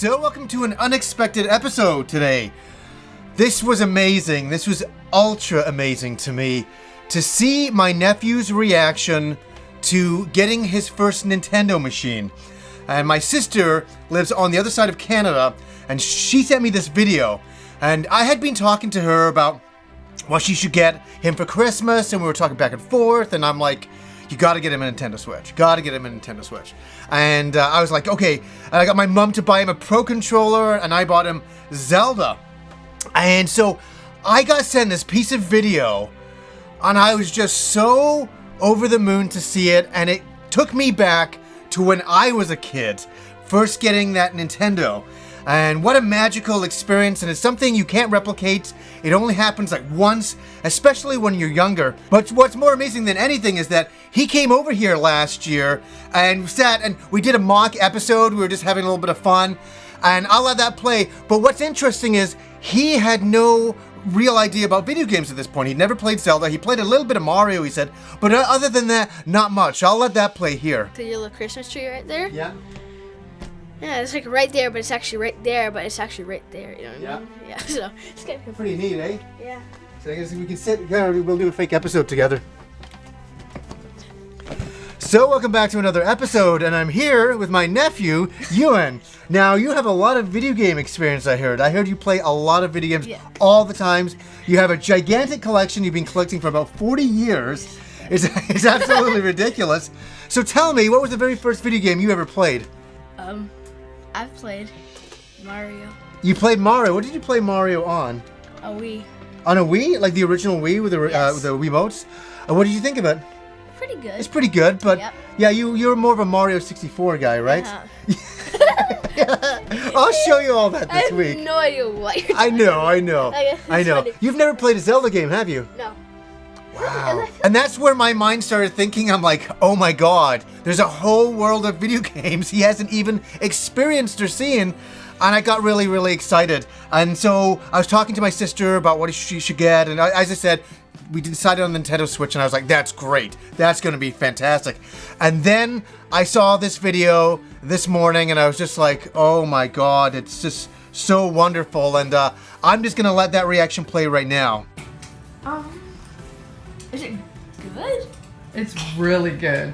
So welcome to an unexpected episode today. This was amazing. This was ultra amazing to me to see my nephew's reaction to getting his first Nintendo machine. And my sister lives on the other side of Canada, and she sent me this video. And I had been talking to her about what she should get him for Christmas, and we were talking back and forth, and I'm like, you gotta get him a Nintendo Switch. Gotta get him a Nintendo Switch. And I was like, okay. And I got my mom to buy him a Pro Controller, and I bought him Zelda. And so I got sent this piece of video, and I was just so over the moon to see it, and it took me back to when I was a kid, first getting that Nintendo. And what a magical experience, and it's something you can't replicate. It only happens like once, especially when you're younger. But what's more amazing than anything is that he came over here last year and sat and we did a mock episode. We were just having a little bit of fun, and I'll let that play. But what's interesting is he had no real idea about video games at this point. He'd never played Zelda. He played a little bit of Mario, he said, but other than that, not much. I'll let that play here. So your little Christmas tree right there? Yeah. Yeah, it's like right there, but it's actually right there, but it's actually right there. You know what I mean? Yeah. So it's kind of Pretty neat, eh? Yeah. So I guess we can sit. Yeah, we'll do a fake episode together. So welcome back to another episode, and I'm here with my nephew, Ewan. Now you have a lot of video game experience. I heard you play a lot of video games all the times. You have a gigantic collection you've been collecting for about 40 years. It's absolutely ridiculous. So tell me, what was the very first video game you ever played? I've played Mario. You played Mario. What did you play Mario on? A Wii. On a Wii? Like the original Wii with the Wiimotes? What did you think of it? Pretty good. It's pretty good, but yeah, you're more of a Mario 64 guy, right? Yeah. I'll show you all that this week. I have no idea what you're I know. Funny. You've never played a Zelda game, have you? No. Wow. And that's where my mind started thinking. I'm like, oh my god, there's a whole world of video games he hasn't even experienced or seen. And I got really, really excited. And so I was talking to my sister about what she should get. And as I said, we decided on the Nintendo Switch, and I was like, that's great. That's going to be fantastic. And then I saw this video this morning, and I was just like, oh my god, it's just so wonderful. And I'm just going to let that reaction play right now. Is it good? It's really good.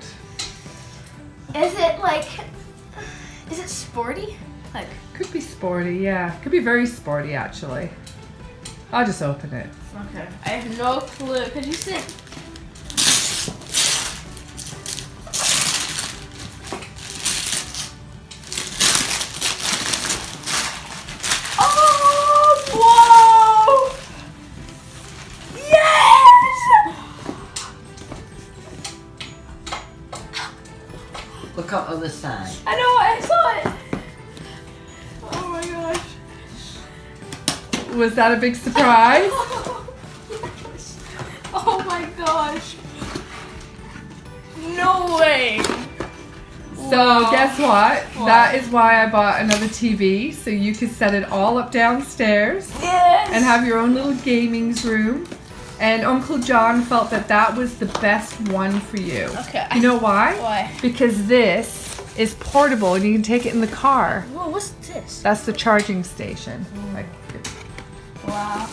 Is it like, is it sporty? Like, Could be sporty, yeah. Could be very sporty, actually. I'll just open it. okay. I have no clue. Could you sit? Oh, whoa! Yes! Look up on the side. I know, I saw it. Oh my gosh. Was that a big surprise? Oh my gosh. No way. So Wow. guess what? What? That is why I bought another TV, so you could set it all up downstairs Yes. and have your own little gaming room. And Uncle John felt that that was the best one for you. Okay. You know why? Why? Because this is portable and you can take it in the car. Whoa, what's this? That's the charging station. Like, Wow.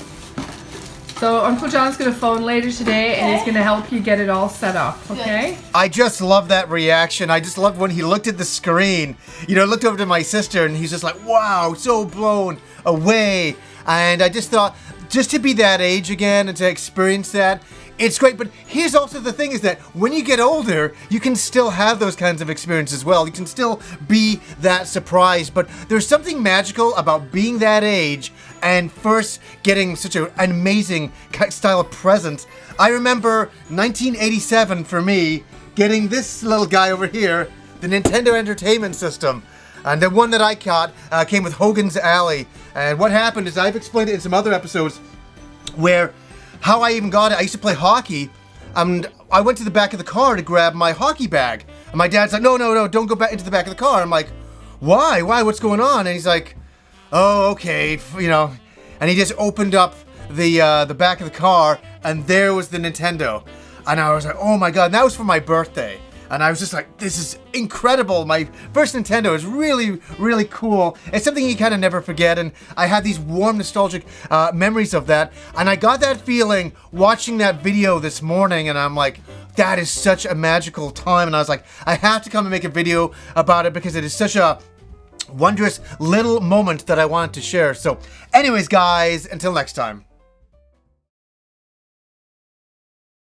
so Uncle John's gonna phone later today and he's gonna help you get it all set up, okay? I just love that reaction. I just loved when he looked at the screen. Looked over to my sister, and he's just like, wow, so blown away. And I just thought, just to be that age again and to experience that, it's great. But here's also the thing is that when you get older, you can still have those kinds of experiences as well. You can still be that surprised. But there's something magical about being that age and first getting such an amazing style of present. I remember 1987 for me, getting this little guy over here, the Nintendo Entertainment System. And the one that I caught came with Hogan's Alley. And what happened is, I've explained it in some other episodes, where how I even got it. I used to play hockey, and I went to the back of the car to grab my hockey bag. And my dad's like, no, don't go back into the back of the car. I'm like, why? What's going on? And he's like, oh, okay, And he just opened up the back of the car, and there was the Nintendo. And I was like, oh my god, and that was for my birthday. And I was just like, this is incredible. My first Nintendo is really, really cool. It's something you kind of never forget. And I had these warm, nostalgic memories of that. And I got that feeling watching that video this morning. And I'm like, that is such a magical time. And I was like, I have to come and make a video about it because it is such a wondrous little moment that I wanted to share. So anyways, guys, until next time.